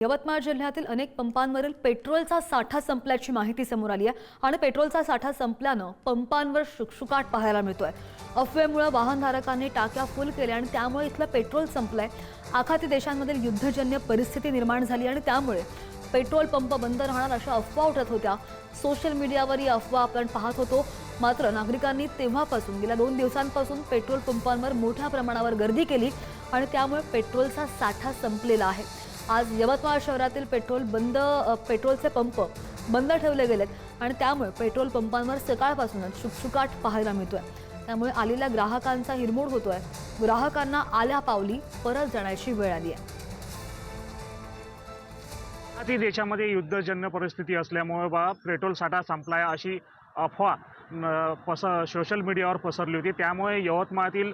यवतमाळ जिल्ह्यातील अनेक पंपांवरील पेट्रोलचा साठा संपल्याची माहिती समोर आली आहे आणि पेट्रोलचा साठा संपल्यानं पंपांवर शुकशुकाट पाहायला मिळतोय। अफवेमुळे वाहनधारकांनी टाक्या फुल केल्या आणि त्यामुळे इथलं पेट्रोल संपलंय। आखाती देशांमधील युद्धजन्य परिस्थिती निर्माण झाली आणि त्यामुळे पेट्रोल पंप बंद राहणार अशा अफवा उठत होत्या। सोशल मीडियावर ही अफवा आपण पाहत होतो, मात्र नागरिकांनी तेव्हापासून गेल्या 2 दिवसांपासून पेट्रोल पंपांवर मोठ्या प्रमाणावर गर्दी केली आणि त्यामुळे पेट्रोलचा साठा संपलेला आहे। आज यवतमाळ शहरातील पेट्रोलचे पंप बंद ठेवले गेलेत आणि त्यामुळे पेट्रोल पंपांवर सकाळपासूनच शुकशुकाट पाहायला मिळतोय। त्यामुळे आलेल्या ग्राहकांचा हिरमोड होतोय। ग्राहकांना आल्या पावली परत जाण्याची वेळ आली आहे। आखाती देशामध्ये युद्धजन्य परिस्थिती असल्यामुळे पेट्रोल साठा संपलाय अशी अफवा सोशल मीडियावर पसरली होती। त्यामुळे यवतमाळातील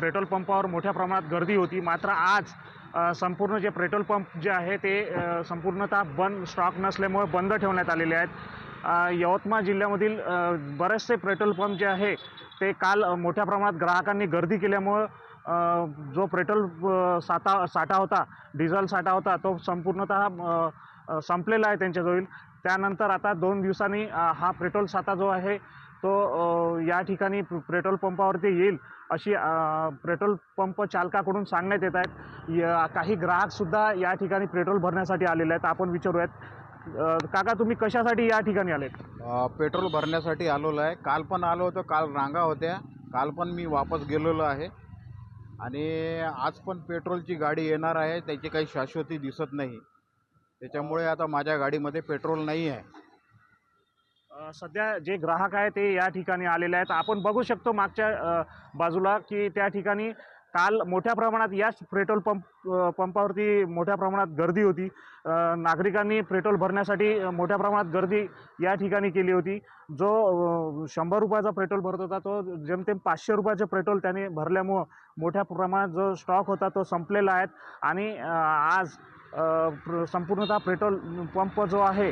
पेट्रोल पंपावर मोठ्या प्रमाणात गर्दी होती। मात्र आज संपूर्ण जे पेट्रोल पंप जे आहे ते संपूर्णतः स्टॉक नसल्यामुळे बंद ठेवण्यात आलेले आहेत। यवतमाळ जिल्ह्यामधील बरेचसे पेट्रोल पंप जे आहे ते काल मोठ्या प्रमाणात ग्राहकांनी गर्दी केल्यामुळे जो पेट्रोल साठा होता, डिझेल साठा होता, तो संपूर्णतः संपलेला आहे त्यांच्याजवळ। त्यानंतर आता 2 दिवसांनी हा पेट्रोल साठा जो आहे तो या ठिकाणी पेट्रोल पंपावरती येईल अशी पेट्रोल पंप चालकाकडून सांगण्यात येत आहेत। काही ग्राहकसुद्धा या ठिकाणी पेट्रोल भरण्यासाठी आलेले आहेत। आपण विचारूयात, काका तुम्ही कशासाठी या ठिकाणी आलेत? पेट्रोल भरण्यासाठी आलेलो आहे। काल पण आलो होतो, काल रांगा होत्या, काल पण मी वापस गेलेलो आहे आणि आज पण पेट्रोलची गाडी येणार आहे, त्याची काही शाश्वती दिसत नाही। त्याच्यामुळे आता माझ्या गाडीमध्ये पेट्रोल नाही आहे। सध्या जे ग्राहक आहे ते या ठिकाणी आलेले आहेत। आपण बघू शकतो मागच्या बाजूला की त्या ठिकाणी काल मोठ्या प्रमाणात याच पेट्रोल पंपावरती मोठ्या प्रमाणात गर्दी होती। नागरिकांनी पेट्रोल भरण्यासाठी मोठ्या प्रमाणात गर्दी या ठिकाणी केली होती। जो 100 रुपयाचा पेट्रोल भरत होता तो जेमतेम 500 रुपयाचे पेट्रोल त्याने भरल्यामुळं मोठ्या प्रमाणात जो स्टॉक होता तो संपलेला आहे आणि आज संपूर्णतः पेट्रोल पंप जो आहे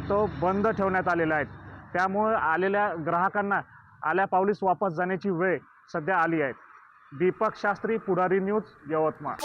तो बंद ठेवण्यात आलेला आहे। त्यामुळे आलेल्या ग्राहकांना आल्या पावलीस वापस जाण्याची वेळ सध्या आली आहे। दीपक शास्त्री, पुढारी न्यूज, यवतमाळ।